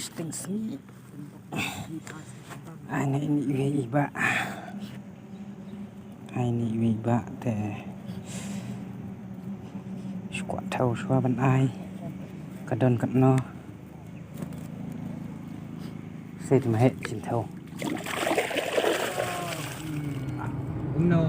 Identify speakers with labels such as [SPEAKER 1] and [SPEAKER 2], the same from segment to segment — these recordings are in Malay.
[SPEAKER 1] Stings ni. Ini iba. Ini iba teh. Squat thâu xóa bên ai. Cả đơn cận no. Xịt mà hết chín thâu. No.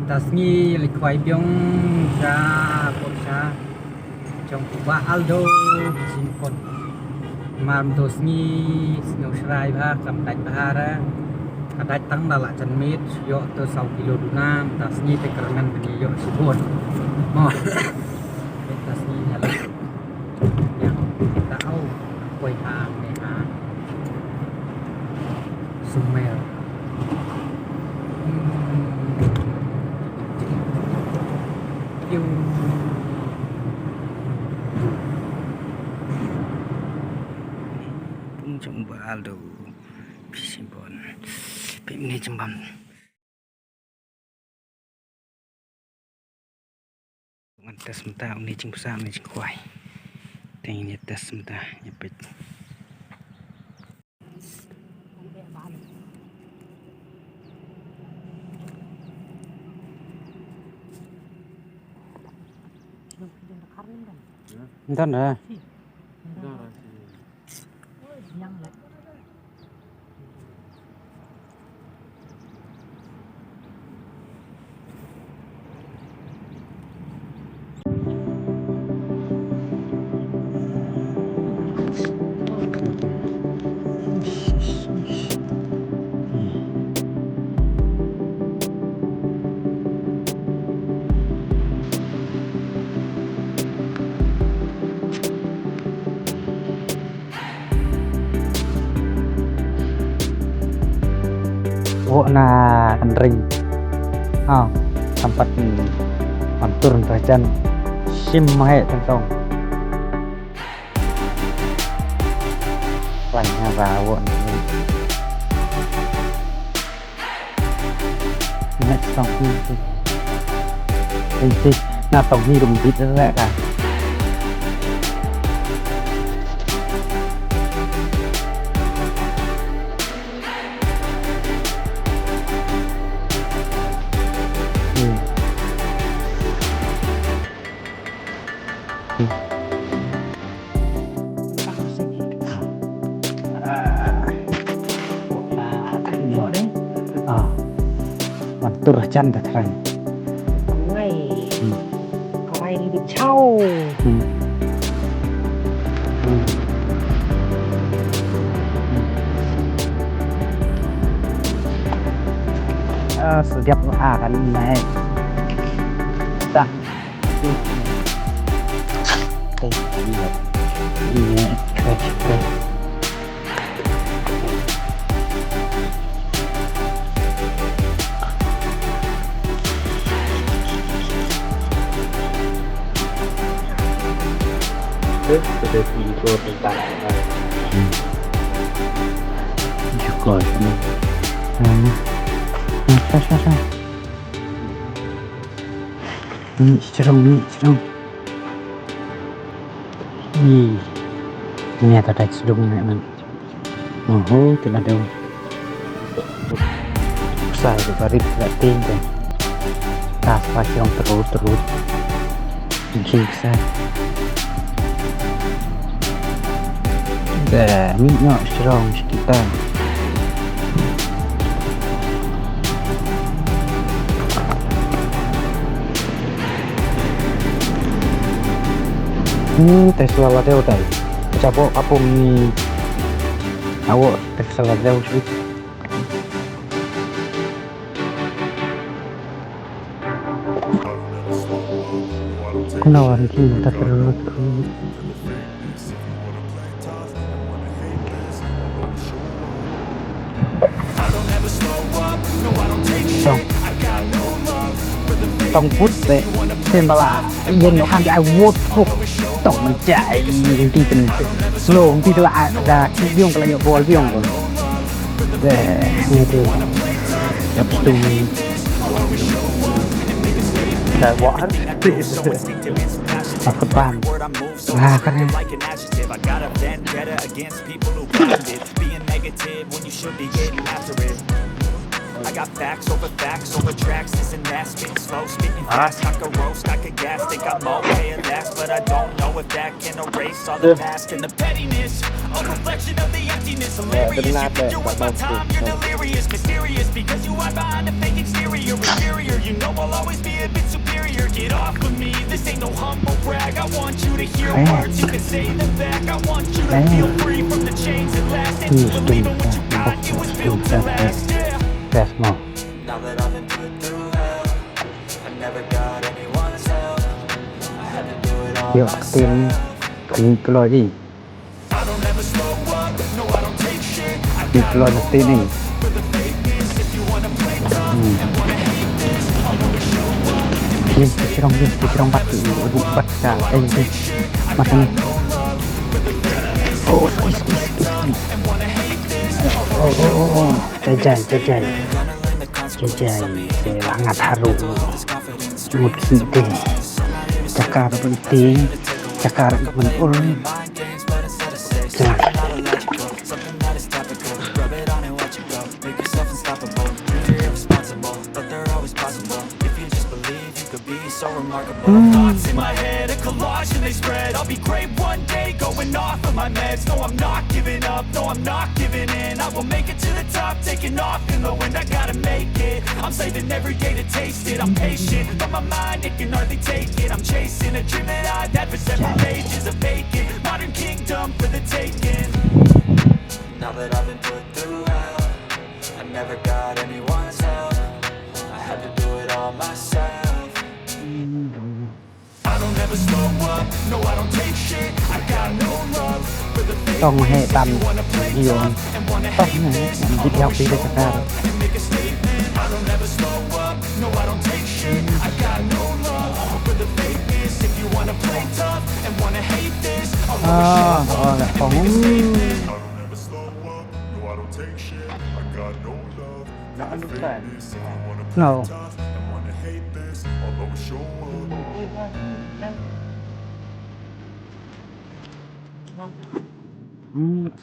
[SPEAKER 1] Tas ni lịch khoai biong ra con sa. Trong ba Aldo xin con mam tos ni snow shrai ba kam daj bahara kadaj tang dala chan mit yo to 1 kilo dunam tas ni te kerangan beni yo sibon mo tas ni hala yang kita au koi hang ne ha sumel Jumpa Aldo Pisimbon Pimni Jembam Ngantas mentah ini cing besar ini cing kuai Tengin atas mentah nyepit Entar dah na ring tempat mantur rajan sim mahe tentang lanya bawa ini tong ini nah tong ni rumput lah kan mantur rajan dah terang ngay đi trâu setiap kan naik tak iya keren sudah tidur tentang juga ini serem ini ada sedung man tidak ada besar barit tidak tinggal tas pasang terus bikin besar minyak serong sekitar tes laladeu tadi capok apa ni awak tes laladeu sih kenapa ini tak terlalu tông phút đấy thêm bao là dân nó khăn cái vô thuộc tổng mình chạy đi từng slow đi lại ra cái viông cái là vô viông rồi để nghe từ đập tung đã bỏ hết Takut paham.
[SPEAKER 2] Word I move so
[SPEAKER 1] Nah,
[SPEAKER 2] descriptive
[SPEAKER 1] kan.
[SPEAKER 2] like an adjective. I got a vendetta against people who patented being negative when you should be getting after it. I got facts over tracks. Isn't that spitting slow, spitting fast? I could roast, I could gas, think I'm okay at last, but I don't know if that can erase all the past and the pettiness. A reflection of the emptiness, hilarious. You think you're worth my time, you're delirious, mysterious, because you hide behind a fake exterior. Inferior, you know I'll always be a bit superior. Get off of me, this ain't no humble brag. I want you to hear words, you can say them back. I want you to feel free from the chains that last, and believe in what you got, it was built to last. Yeah.
[SPEAKER 1] Tes mau.
[SPEAKER 2] Now that I've been put through hell, I never got anyone's help. I had to do it all
[SPEAKER 1] Yuk
[SPEAKER 2] myself.
[SPEAKER 1] tim keluar đi.
[SPEAKER 2] I don't ever slow up, no I don't take shit. I
[SPEAKER 1] Đi
[SPEAKER 2] got
[SPEAKER 1] keluar
[SPEAKER 2] no
[SPEAKER 1] mesti ni.
[SPEAKER 2] love for the fakeness. If you wanna play tough and wanna hate this, I'll always show up.
[SPEAKER 1] Đi kicirong batu ubuk baca ini. Makan ni. Oh, jajai. Selangat harum. Mut kita. Cakar penting. Cakar menul. Jangan.
[SPEAKER 2] Something that is topical, rub it on and watch it go. Make yourself unstoppable, you're irresponsible, but they're always possible. If you just believe, you could be so remarkable. Thoughts in my head, a collage and they spread. I'll be great one day, going off of my meds. No, I'm not giving up, no, I'm not giving in. I will make it to the top, taking off in the wind. I gotta make it, I'm saving every day to taste it. I'm patient, but my mind, it can hardly take it. I'm chasing a dream that I've had for several pages of vacant. Modern kingdom for the taking. Now that I've been put through hell, I never got anyone's help. I had to do it all myself. I don't ever slow up, no I don't take shit. I got no love for the fake.
[SPEAKER 1] Tông hệ tầm
[SPEAKER 2] Wanna play
[SPEAKER 1] nhiều
[SPEAKER 2] tough and wanna
[SPEAKER 1] tóc
[SPEAKER 2] hate
[SPEAKER 1] này
[SPEAKER 2] this.
[SPEAKER 1] đi theo tí để cakar.
[SPEAKER 2] And make a statement. I don't ever slow up, no I don't take shit. I got no love for the fakeness. If you wanna play tough and wanna hate this, I'll always show up.
[SPEAKER 1] Là phóng.
[SPEAKER 3] I don't ever slow up, no I don't take shit. I got no love for the fakeness. If you wanna play
[SPEAKER 1] No.
[SPEAKER 3] tough and wanna hate this, I'll always show up.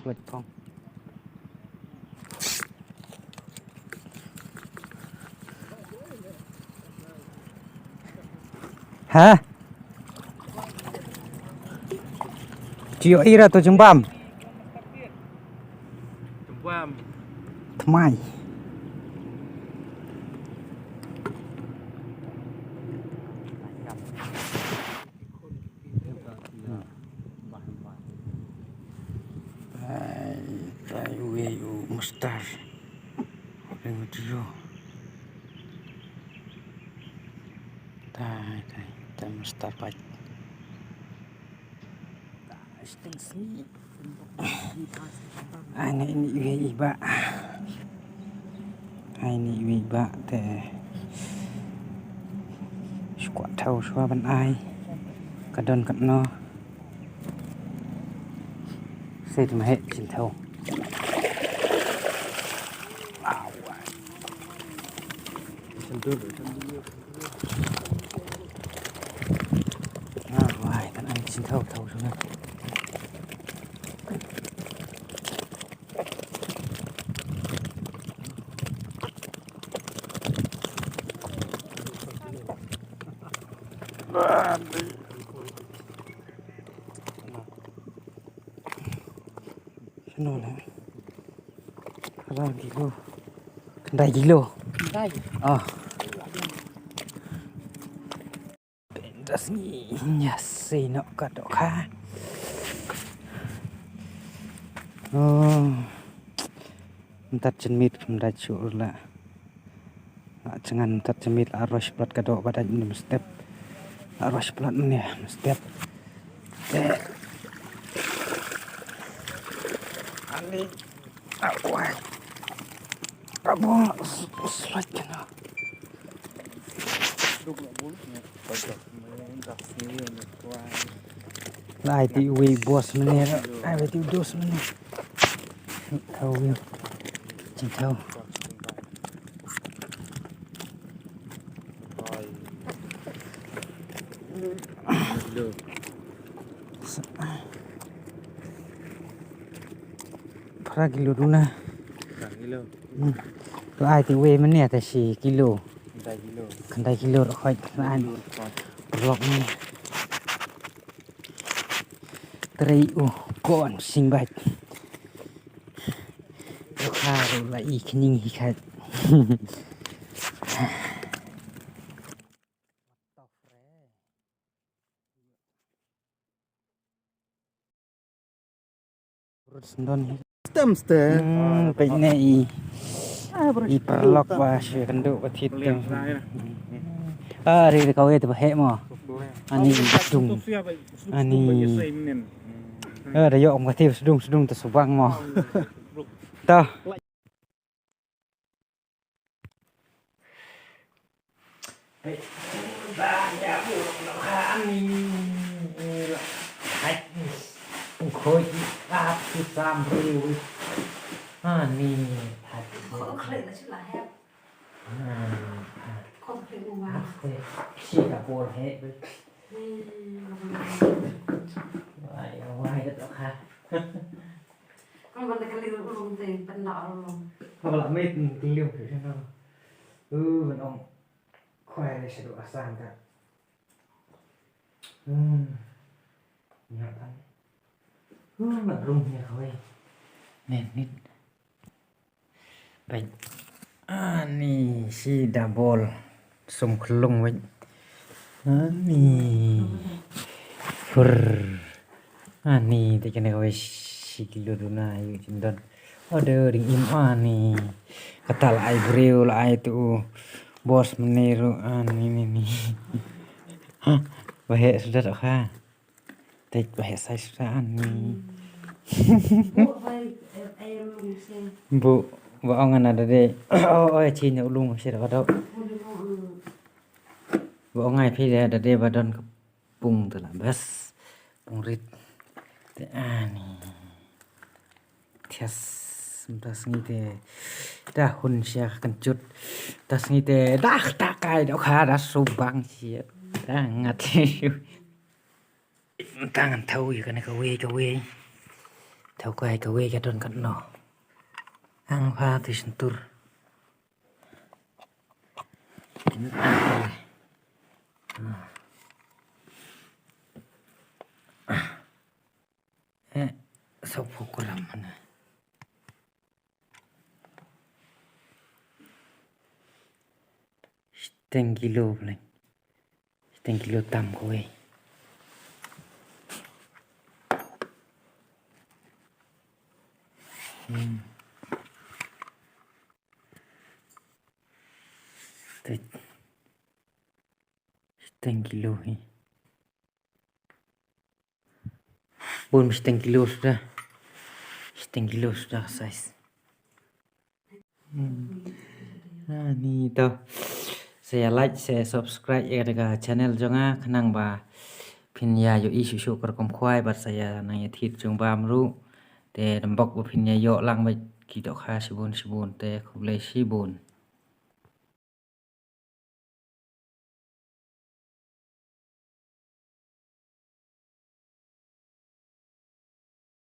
[SPEAKER 1] Sweat phong. Hả? Chiều ý ra tôi chứng băm. Mai. Mustar. Dengan dia. Tai mustar baik. Ini iba. Ini iba teh. Squat thâu xóa bên ai. Cả đơn cận no. Xịt mà hệ chỉnh thâu. Ngoài thằng anh xin thâu xuống đây. Nó này. Đây kilo. Pentasnya sih nak kado kah? Entar cenmit pemda cur lah. Jangan entar cenmit arus plat kado pada ini step. Arus plat ni step. Ani awak. Kamu slide kena. Lại thì uy boss mình nè, ai về tiêu dos mình nè, thâu yêu, chỉ thâu.
[SPEAKER 4] kilo.
[SPEAKER 1] Berapa kilo dulu nah?
[SPEAKER 4] 3 kilo.
[SPEAKER 1] Lo ai thì về mình nè thì 4 kilo.
[SPEAKER 4] 3 kilo.
[SPEAKER 1] Kan 3 kilo rồi khỏi ai blok ni. Teri con sinh bạch. Kha rồi lại ý cái nhìn hi khai. Sendon.
[SPEAKER 4] Stem.
[SPEAKER 1] Bệnh này i blok và sửa cần độ và thịt
[SPEAKER 4] Lihat saya.
[SPEAKER 1] Ri kau itu bahe mo. Ani dung. Ani. Ada yo om katif sedung tersubang mo. Tah. Khôi áp thứ 3 riu. Ani.
[SPEAKER 5] Không khởi là chứ là hẹp. Không khởi một vào.
[SPEAKER 1] Chỉ cả bộ hết. Ngoài đất đó ha.
[SPEAKER 5] Con vẫn là cái liều luôn thì bên nọ luôn.
[SPEAKER 1] Hoặc là mệt tí liều thử xem nào. Vẫn ông khoai này sẽ độ sang cả. Nhạc thân. Mà rung nha khôi. Nè nít. Bệnh. Ni si double. Sum kelung bệnh. Ni. Ni thì cái này khôi si kilo duna yu cindon. Ada ring im ani. Kata lại breu lại tu. Bos meniru ni. Bahaya sudah tak kah? Tek bahaya saya sudah ani.
[SPEAKER 5] Bộ vay em luôn xem.
[SPEAKER 1] Bu, ông ada deh. Oh, Cina ulung sih ada. Bu ông ai phi ada deh badan kepung tu lah bas. Pungrit. Ani. Tias tas ni teh dah hun sia kencut. Tas ni teh dah tak kai dah kah dah subang sia. Dah ngat. Tangan tahu juga nak kawe. Tahu kawe ke don kan no. Ang pha thì sentur. Sao phụ làm mana? Setengah kilo paling. Setengah kilo tam kowe. Setengah kilo ni. Pun setengah kilo sudah. Setengah kilo sudah size. Ni tau. Saya like, saya subscribe ya dekat channel jonga kenang ba pinya yo isu syuk kerkom kwai bat saya nanya thit jong ba mru te dambok ba pinya yo lang ba kidok ha sibun te khublai sibun.